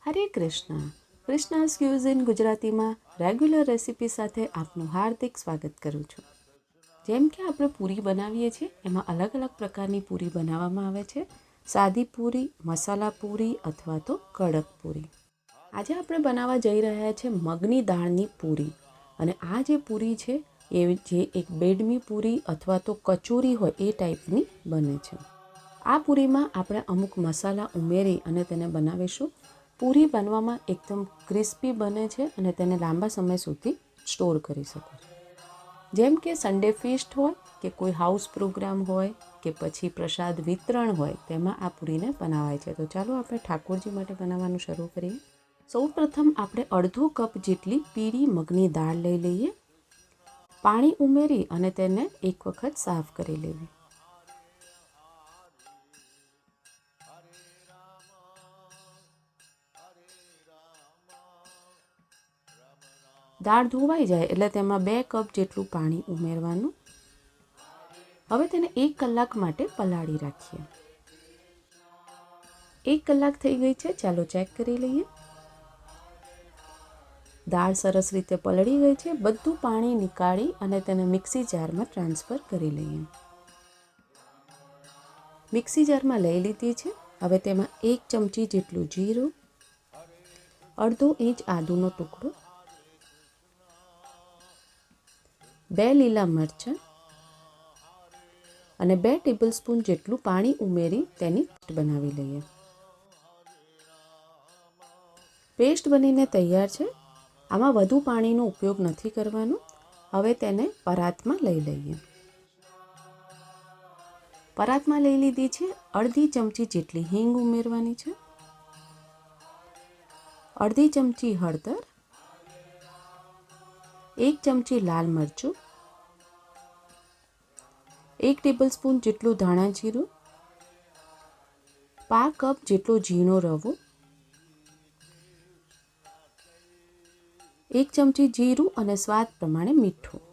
હરે Krishna. કૃષ્ણાસ cuisine ગુજરાતીમાં regular recipe સાથે આપનું હાર્દિક સ્વાગત કરું છું. જેમ કે આપણે પૂરી બનાવીએ છીએ એમાં અલગ અલગ પ્રકારની પૂરી બનાવવામાં આવે છે. સાદી પૂરી, મસાલા પૂરી અથવા તો કડક પૂરી. આજે આપણે બનાવવા જઈ રહ્યા છે મગની દાળની પૂરી. અને આ જે પૂરી છે એ જે એક બેડમી પૂરી અથવા તો કચોરી હોય એ ટાઈપની બને છે. આ પૂરીમાં આપણે અમુક મસાલા ઉમેરી અને તેને બનાવીશું. પૂરી બનવામાં એકદમ ક્રિસ્પી બને છે અને તેને લાંબા સમય સુધી સ્ટોર કરી શકો છો. જેમ કે સન્ડે ફીસ્ટ હોય કે કોઈ હાઉસ પ્રોગ્રામ હોય કે પછી પ્રસાદ વિતરણ હોય તેમાં આ પૂરીને બનાવાય છે. તો ચાલો આપણે ઠાકોરજી માટે બનાવવાનું શરૂ કરીએ. સૌપ્રથમ આપણે અડધો કપ જેટલી પીળી મગની દાળ લઈ લઈએ. પાણી ઉમેરી અને તેને એક વખત સાફ કરી લેવી. દાળ ધોવાઈ જાય એટલે તેમાં 2 કપ જેટલું પાણી ઉમેરવાનું. હવે તેને 1 કલાક માટે પલાળી રાખીએ. 1 કલાક થઈ ગઈ છે, ચાલો ચેક કરી લઈએ. દાળ સરસ રીતે પલળી ગઈ છે. બધું પાણી નીકાળી અને તેને મિક્સી જારમાં ટ્રાન્સફર કરી લઈએ. મિક્સી જારમાં લઈ લીધી છે. હવે તેમાં 1 ચમચી જેટલું જીરું, અડધો ઇંચ આદુનો ટુકડો, 2 લીલા મરચાં અને 2 ટેબલસ્પૂન જેટલું પાણી ઉમેરી તેની પેસ્ટ બનાવી લઈએ. પેસ્ટ બનીને તૈયાર છે. આમાં વધુ પાણીનો ઉપયોગ નથી કરવાનો. હવે તેને પરાતમાં લઈ લઈએ. પરાતમાં લઈ લીધી છે. અડધી ચમચી જેટલી હિંગ ઉમેરવાની છે, અડધી ચમચી હળદર, 1 ચમચી લાલ મરચું, 1 ટેબલસ્પૂન જેટલું ધાણા જીરું, 1/2 કપ જેટલો ઝીણો રવો, 1 ચમચી જીરું અને સ્વાદ પ્રમાણે મીઠું,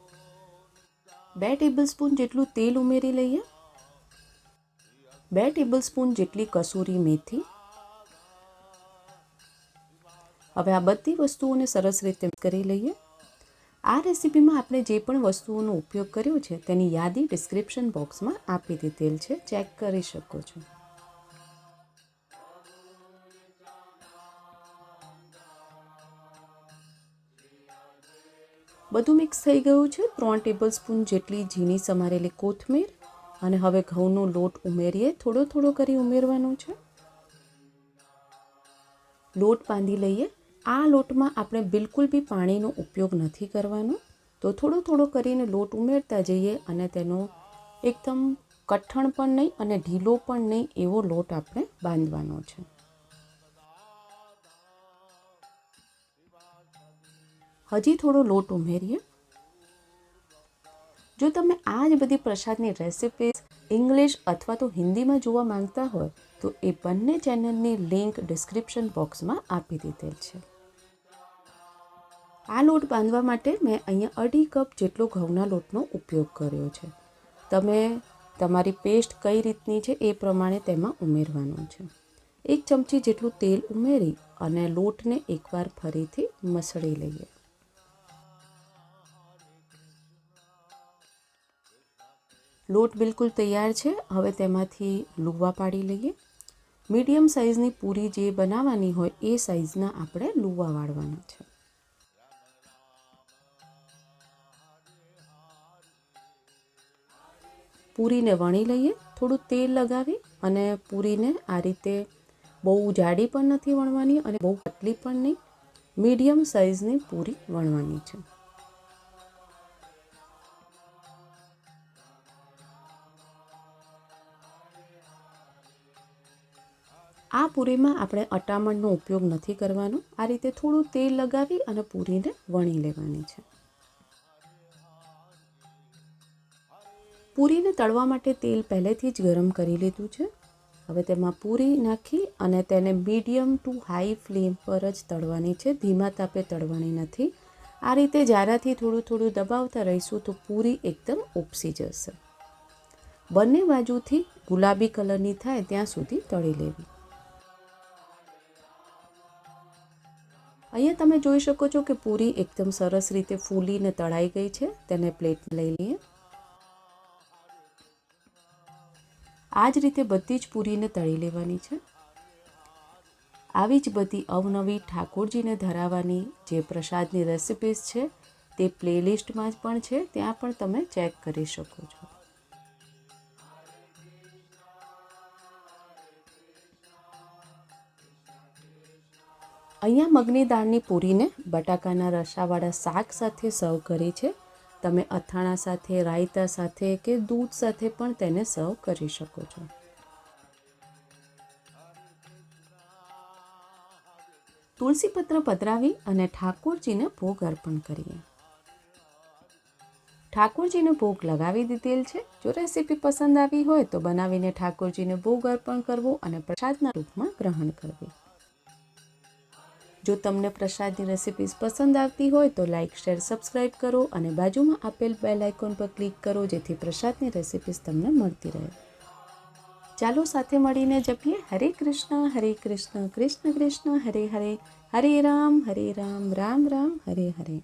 2 ટેબલસ્પૂન જેટલું તેલ ઉમેરી લઈએ. 2 ટેબલસ્પૂન જેટલી કસૂરી મેથી. હવે આ બધી વસ્તુઓને સરસ રીતે મિક્સ કરી લઈએ. આ રેસીપીમાં આપણે જે પણ વસ્તુઓનો ઉપયોગ કર્યો છે તેની યાદી ડિસ્ક્રિપ્શન બોક્સમાં આપી દીધેલ છે, ચેક કરી શકો છો. બધું મિક્સ થઈ ગયું છે. 3 ટેબલસ્પૂન જેટલી ઝીણી સમારેલી કોથમીર અને હવે ઘઉંનો લોટ ઉમેરીએ. થોડો થોડો કરી ઉમેરવાનો છે. લોટ બાંધી લઈએ. આ લોટમાં આપણે બિલકુલ બી પાણીનો ઉપયોગ નથી કરવાનો. તો થોડો થોડો કરીને લોટ ઉમેરતા જઈએ અને તેનો એકદમ કઠણ પણ નહીં અને ઢીલો પણ નહીં એવો લોટ આપણે બાંધવાનો છે. હજી થોડો લોટ ઉમેરીએ. જો તમે આ જ બધી પ્રસાદની રેસિપીઝ ઇંગ્લિશ અથવા તો હિન્દીમાં જોવા માંગતા હોય તો એ બંને ચેનલની લિંક ડિસ્ક્રિપ્શન બોક્સમાં આપી દીધેલ છે. આ લોટ બાંધવા માટે મેં અહીંયા 2.5 કપ જેટલો ઘઉંના લોટનો ઉપયોગ કર્યો છે. તમે તમારી પેસ્ટ કઈ રીતની છે એ પ્રમાણે તેમાં ઉમેરવાનું છે. 1 ચમચી જેટલું તેલ ઉમેરી અને લોટને એકવાર ફરીથી મસળી લઈએ. લોટ બિલકુલ તૈયાર છે. હવે તેમાંથી લુવા પાડી લઈએ. મીડિયમ સાઇઝની પૂરી જે બનાવવાની હોય એ સાઇઝના આપણે લુવા વાળવાના છે. પૂરીને વણી લઈએ. થોડું તેલ લગાવી અને પૂરીને આ રીતે બહુ જાડી પણ નથી વણવાની અને બહુ પતલી પણ નહીં, મીડિયમ સાઇઝની પૂરી વણવાની છે. આ પૂરીમાં આપણે અટામણનો ઉપયોગ નથી કરવાનો. આ રીતે થોડું તેલ લગાવી અને પૂરીને વણી લેવાની છે. પૂરીને તળવા માટે તેલ પહેલેથી જ ગરમ કરી લીધું છે. હવે તેમાં પૂરી નાખી અને તેને મીડિયમ ટુ હાઈ ફ્લેમ પર જ તળવાની છે, ધીમા તાપે તળવાની નથી. આ રીતે જારાથી થોડું થોડું દબાવતા રહીશું તો પૂરી એકદમ ઉપસી જશે. બંને બાજુથી ગુલાબી કલરની થાય ત્યાં સુધી તળી લેવી. અહીંયા તમે જોઈ શકો છો કે પૂરી એકદમ સરસ રીતે ફૂલીને તળાઈ ગઈ છે. તેને પ્લેટ લઈ લઈએ. આ જ રીતે બધી જ પૂરીને તળી લેવાની છે. આવી જ બધી અવનવી ઠાકોરજીને ધરાવવાની જે પ્રસાદની રેસિપીઝ છે તે પ્લેલિસ્ટમાં પણ છે, ત્યાં પણ તમે ચેક કરી શકો છો. અહીંયા મગની દાળની પૂરીને બટાકાના રસાવાળા શાક સાથે સર્વ કરી છે. તમે અથાણા સાથે, રાયતા સાથે કે દૂધ સાથે પણ તેને સર્વ કરી શકો છો. તુલસીપત્ર પધરાવી અને ઠાકોરજીને ભોગ અર્પણ કરીએ. ઠાકોરજીને ભોગ લગાવી દીધેલ છે. જો રેસીપી પસંદ આવી હોય તો બનાવીને ઠાકોરજીને ભોગ અર્પણ કરવો અને પ્રસાદના રૂપમાં ગ્રહણ કરવી. જો તમને પ્રસાદની રેસિપીઝ પસંદ આવતી હોય તો લાઇક, શેર, સબસ્ક્રાઈબ કરો અને બાજુમાં આપેલ બેલ આઇકોન પર ક્લિક કરો, જેથી પ્રસાદની રેસિપીઝ તમને મળતી રહે. ચાલો સાથે મળીને જપીએ હરે કૃષ્ણ, કૃષ્ણ કૃષ્ણ, હરે હરે, હરે રામ, રામ રામ, હરે હરે.